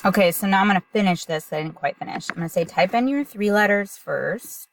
Okay, so now I'm going to finish this. I didn't quite finish. I'm going to say type in your 3 letters first.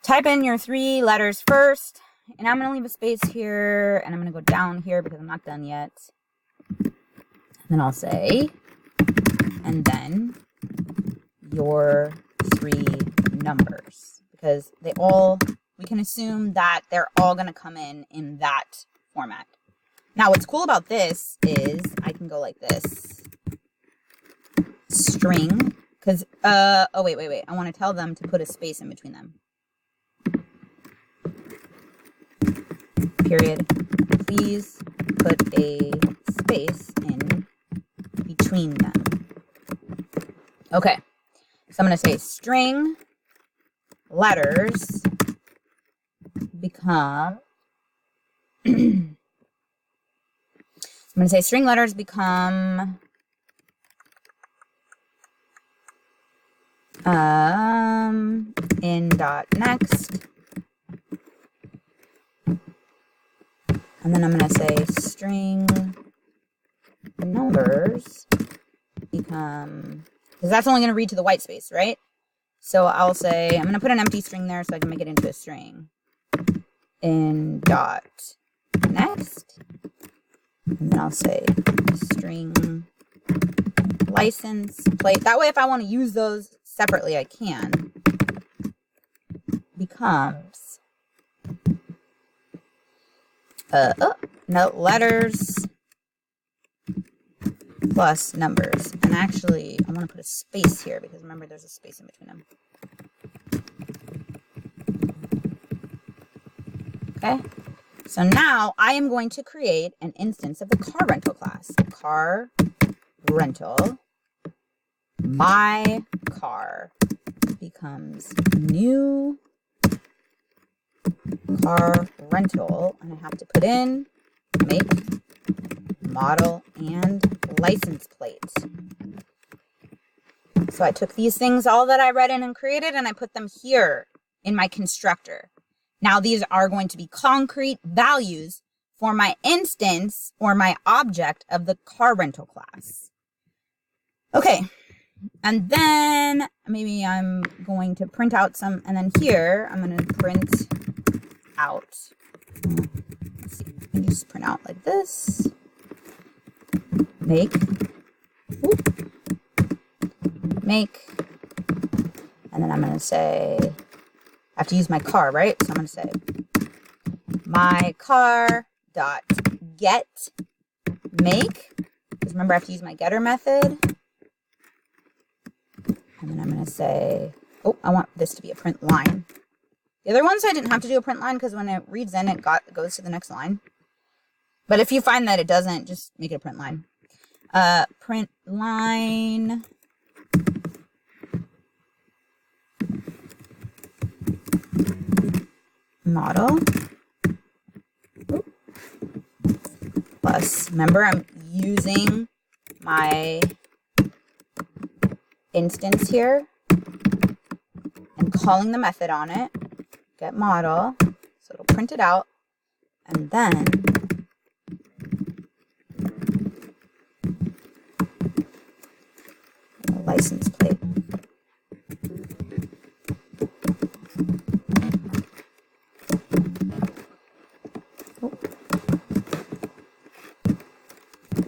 Type in your 3 letters first. And I'm going to leave a space here. And I'm going to go down here because I'm not done yet. And then I'll say, and then your 3 numbers. Because we can assume that they're all going to come in that format. Now, what's cool about this is I can go like this. String, because, oh, wait. I want to tell them to put a space in between them. Period. Please put a space in between them. Okay. So I'm going to say string letters become I'm going to say string letters become in dot next, and then I'm going to say string numbers become, because that's only going to read to the white space, right? So I'll say I'm going to put an empty string there so I can make it into a string in dot next, and then I'll say string license plate. That way, if I want to use those separately, I can. Becomes letters plus numbers. And actually, I want to put a space here because remember, there's a space in between them. Okay. So now I am going to create an instance of the car rental class. Car rental. My car becomes new car rental, and I have to put in make, model, and license plate. So I took these things, all that I read in and created, and I put them here in my constructor. Now these are going to be concrete values for my instance or my object of the car rental class. Okay. And then maybe I'm going to print out some, and then here I'm going to print out. Let's see, I can just print out like this. Make. And then I'm going to say, I have to use my car, right? So I'm going to say my car dot get make. Because remember, I have to use my getter method. And then I'm going to say, oh, I want this to be a print line. The other ones I didn't have to do a print line because when it reads in, it goes to the next line. But if you find that it doesn't, just make it a print line. Print line. Model. Ooh. Plus, remember, I'm using my instance here and calling the method on it, get model, so it'll print it out, and then license plate. Oh.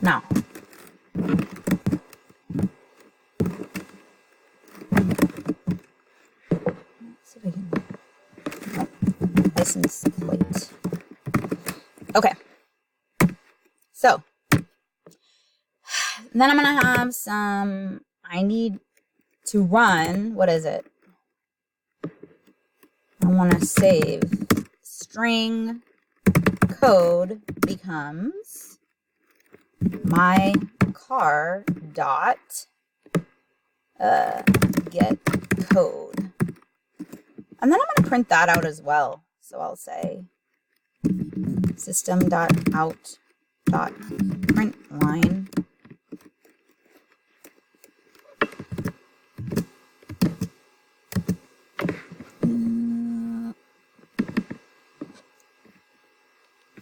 Now, license plate. Okay. So, then I'm going to have some, I need to run, what is it? I want to save string code becomes my car dot get code. And then I'm going to print that out as well. So I'll say system.out.println.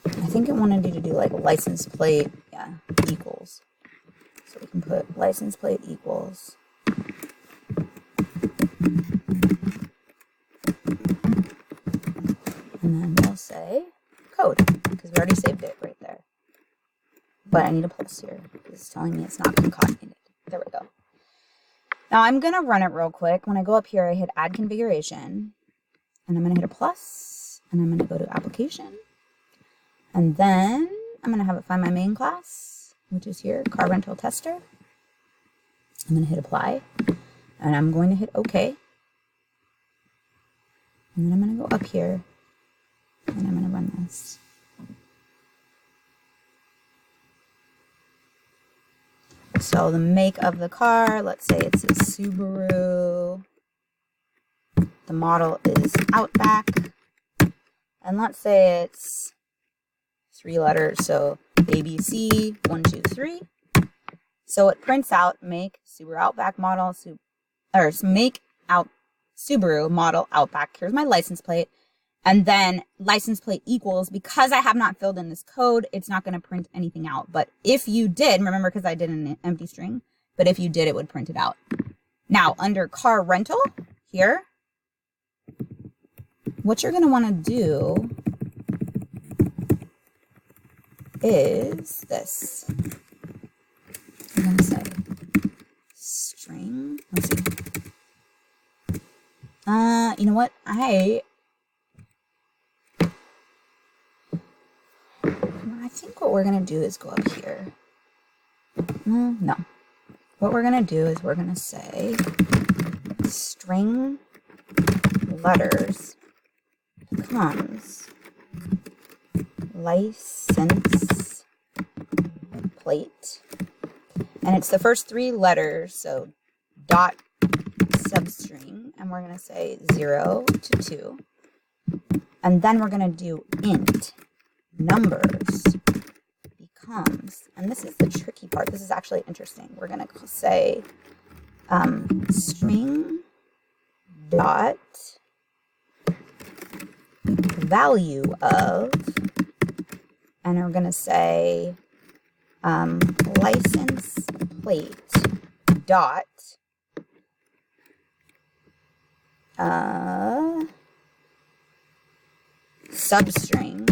I think it wanted you to do like license plate, yeah, equals. So we can put license plate equals. And then we'll say code, because we already saved it right there. But I need a plus here. It's telling me it's not concatenated. There we go. Now I'm going to run it real quick. When I go up here, I hit add configuration. And I'm going to hit a plus. And I'm going to go to application. And then I'm going to have it find my main class, which is here, car rental tester. I'm going to hit apply. And I'm going to hit OK. And then I'm going to go up here. And I'm going to run this. So the make of the car, let's say it's a Subaru. The model is Outback. And let's say it's 3 letters, so ABC 1, 2, 3. So it prints out make Subaru Outback model, make out Subaru model Outback. Here's my license plate. And then license plate equals, because I have not filled in this code, it's not going to print anything out. But if you did, remember, because I did an empty string, but if you did, it would print it out. Now, under car rental here, what you're going to want to do is this. I'm going to say string. Let's see. You know what? I think what we're going to do is go up here. No. What we're going to do is we're going to say string letters becomes license plate. And it's the first 3 letters, so dot substring. And we're going to say 0 to 2. And then we're going to do int numbers becomes, and this is the tricky part, this is actually interesting, we're going to say string dot value of, and we're going to say license plate dot substring,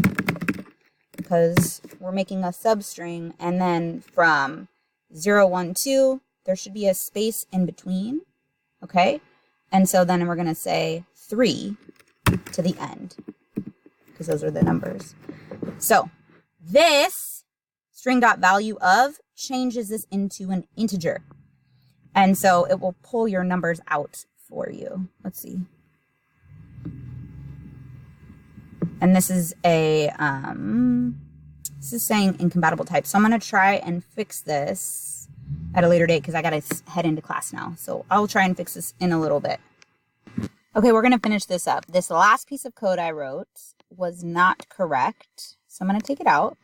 because we're making a substring, and then from 0, 1, 2, there should be a space in between, okay? And so then we're going to say 3 to the end, because those are the numbers. So this string.value of changes this into an integer. And so it will pull your numbers out for you. Let's see. And this is a, this is saying incompatible type. So I'm going to try and fix this at a later date because I got to head into class now. So I'll try and fix this in a little bit. Okay, we're going to finish this up. This last piece of code I wrote was not correct. So I'm going to take it out.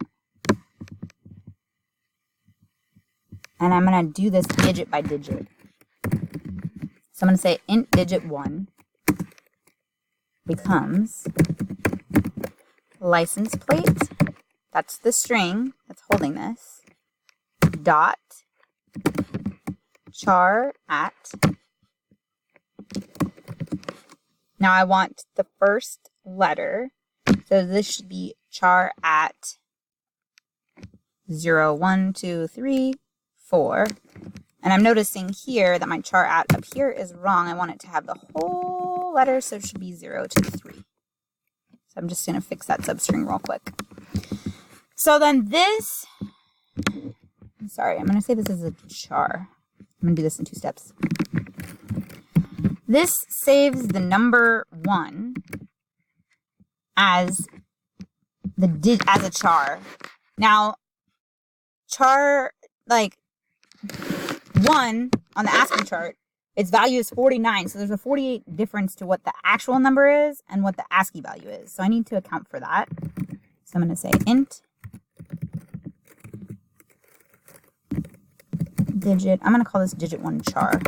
And I'm going to do this digit by digit. So I'm going to say int digit 1 becomes license plate, that's the string that's holding this, dot char at. Now I want the first letter, so this should be char at 0, 1, 2, 3, 4. And I'm noticing here that my char at up here is wrong. I want it to have the whole letter, so it should be 0 to 3. So I'm just going to fix that substring real quick. So then this, I'm sorry, I'm going to say this is a char. I'm going to do this in 2 steps. This saves the number 1 as a char. Now, char, like 1 on the ASCII chart, its value is 49. So there's a 48 difference to what the actual number is and what the ASCII value is. So I need to account for that. So I'm going to say int digit. I'm going to call this digit 1 char.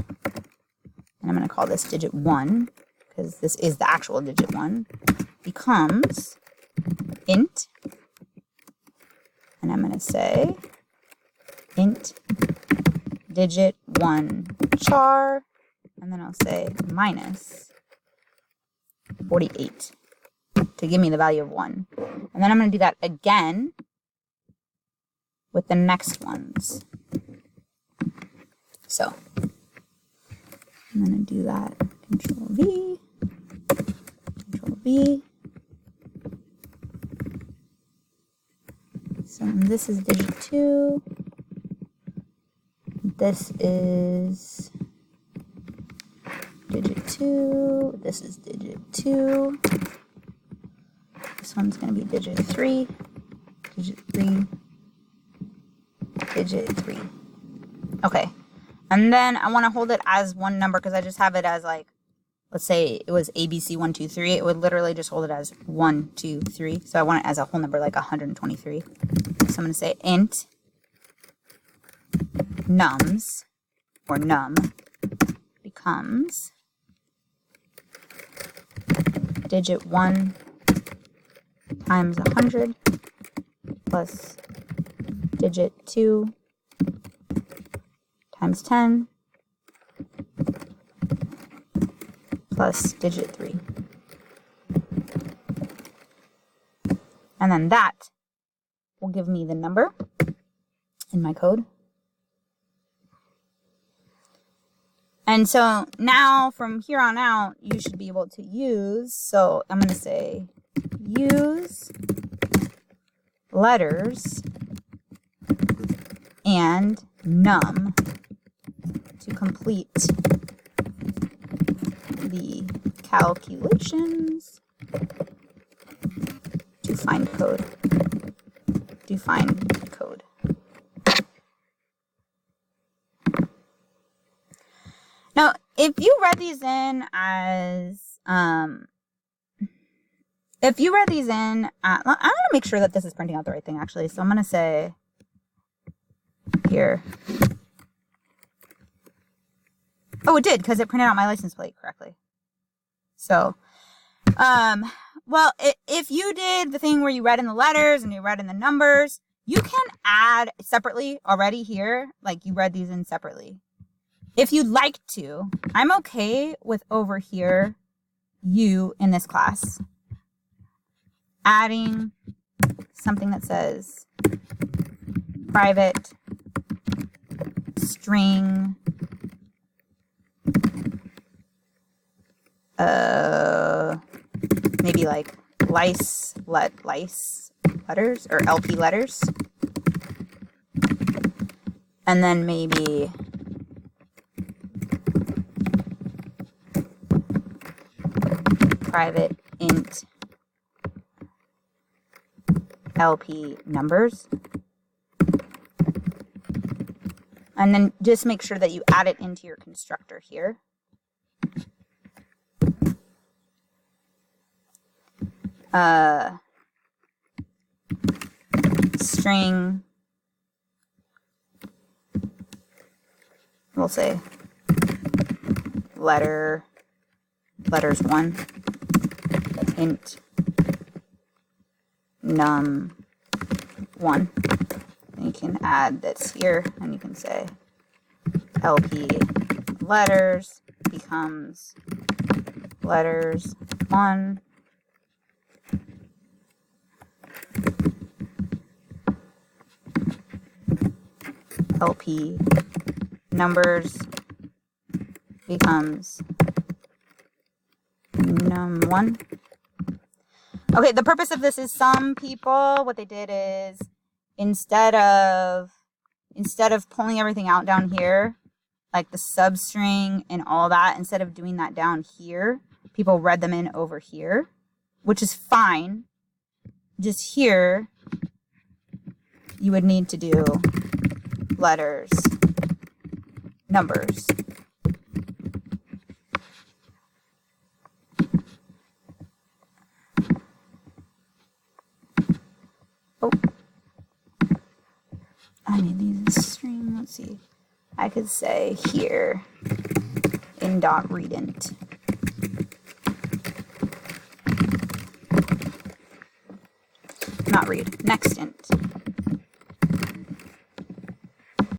And I'm going to call this digit 1 because this is the actual digit 1. Becomes int. And I'm going to say int digit 1 char, and then I'll say minus 48 to give me the value of 1. And then I'm going to do that again with the next ones. So I'm going to do that. Control V, Control V. So this is digit 2. This is digit 2. This is digit 2. This one's going to be digit 3. Digit 3. Digit 3. Okay. And then I want to hold it as one number because I just have it as like, let's say it was ABC 1, 2, 3. It would literally just hold it as 1, 2, 3. So I want it as a whole number, like 123. So I'm going to say int nums, or num, becomes digit 1 times 100 plus digit 2 times 10 plus digit 3. And then that will give me the number in my code. And so now from here on out, you should be able to use, so I'm going to say use letters and num to complete the calculations to find code. To find code. Now, if you read these in as, I'm going to make sure that this is printing out the right thing, actually. So I'm going to say here. Oh, it did, because it printed out my license plate correctly. So, well, if you did the thing where you read in the letters and you read in the numbers, you can add separately already here, like you read these in separately. If you'd like to, I'm okay with over here, you in this class, adding something that says private string maybe like lice letters or LP letters, and then maybe private int LP numbers, and then just make sure that you add it into your constructor here. String, we'll say letters 1, int num 1. And you can add this here, and you can say LP letters becomes letters 1 LP numbers becomes num1. Okay, the purpose of this is some people, what they did is instead of pulling everything out down here, like the substring and all that, instead of doing that down here, people read them in over here, which is fine. Just here, you would need to do letters, numbers. Oh, I need these string. Let's see. I could say here in dot readint. Not read, next int.